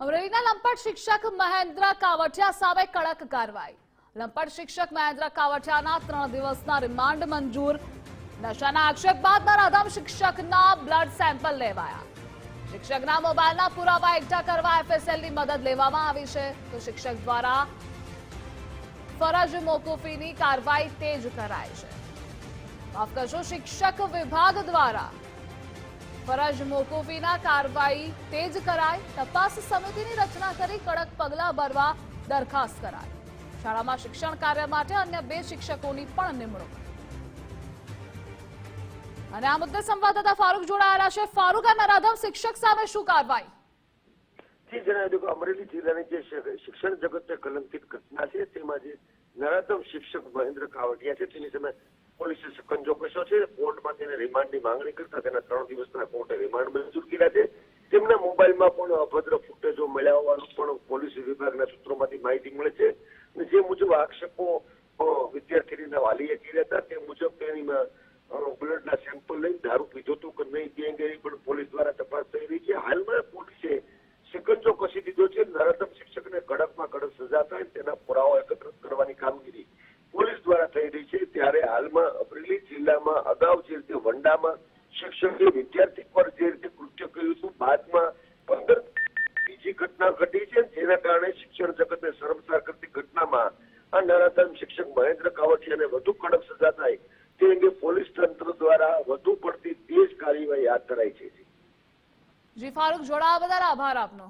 અમરેલીના લંપટ શિક્ષક મહેન્દ્ર કાવઠિયા સામે કડક કાર્યવાહી। લંપટ શિક્ષક મહેન્દ્ર કાવઠિયાના 3 દિવસના રિમાન્ડ મંજૂર। નશાના આક્ષેપ બાદ નરાધમ શિક્ષકના બ્લડ સેમ્પલ લેવાયા। શિક્ષકના મોબાઈલના પુરાવા એકઠા કરવા એફએસએલની મદદ લેવામાં આવી છે, તો શિક્ષક દ્વારા ફરજ મોકૂફીની કાર્યવાહી તેજ કરાઈ છે। માફ કરશો, શિક્ષક વિભાગ દ્વારા ફરજ મોકૂફીના કાર્યવાહી તેજ કરાઈ। તપાસ સમિતિની રચના કરી કડક પગલાં ભરવા દરખાસ્ત કરાઈ। શાળામાં શિક્ષણ કાર્ય માટે અન્ય 2 શિક્ષકોની પણ નિમણૂક। અને આ મુદ્દે સંવાદદાતા ફારૂક જોડાયેલા છે। ફારૂક, આ નરાધમ શિક્ષક સામે શું કાર્યવાહી? જી જણાવી દઉં કે અમરેલી જિલ્લાની જે શિક્ષણ જગતને કલંકિત ઘટના છે, તેમાં જે નરાધમ શિક્ષક મહેન્દ્ર કાવઠિયા છે, તેની સામે પોલીસે સકંજો કસ્યો છે। કોર્ટમાં તેને રિમાન્ડની માંગણી કરતા તેના 3 દિવસના કોર્ટે રિમાન્ડ મંજૂર કર્યા છે। તેમના મોબાઈલમાં પણ અભદ્ર ફૂટેજો મળ્યા હોવાનું પણ પોલીસ વિભાગના સૂત્રોમાંથી માહિતી મળે છે। અને જે મુજબ આક્ષેપો વિદ્યાર્થીના વાલીએ કર્યા હતા, તે મુજબ તેની બ્લડના સેમ્પલ લઈ દારૂ પીધો હતું કે નહીં તે અંગેની પણ પોલીસ દ્વારા તપાસ થઈ રહી છે। હાલમાં પોલીસે સિકંજો કસી દીધો છે। નરાધમ શિક્ષકને કડકમાં કડક સજા થાય તેના પુરાવા એકત્રિત કરવાની કામગીરી પોલીસ દ્વારા થઈ રહી છે। ત્યારે હાલમાં અમરેલી જિલ્લામાં અગાઉ જે રીતે વંડામાં શિક્ષકે વિદ્યાર્થી પર જે રીતે કૃત્ય કર્યું હતું, બાદમાં 15 બીજી ઘટના ઘટી છે, જેના કારણે શિક્ષણ જગતને શરમસાર કરતી ઘટનામાં આ નરાધમ શિક્ષક મહેન્દ્ર કાવઠિયાને વધુ કડક સજા થાય તે અંગે પોલીસ તંત્ર દ્વારા વધુ પડતી તેજ કાર્યવાહી હાથ ધરાઈ છે। જી ફારૂક, જોડાવા બદલ આભાર આપનો।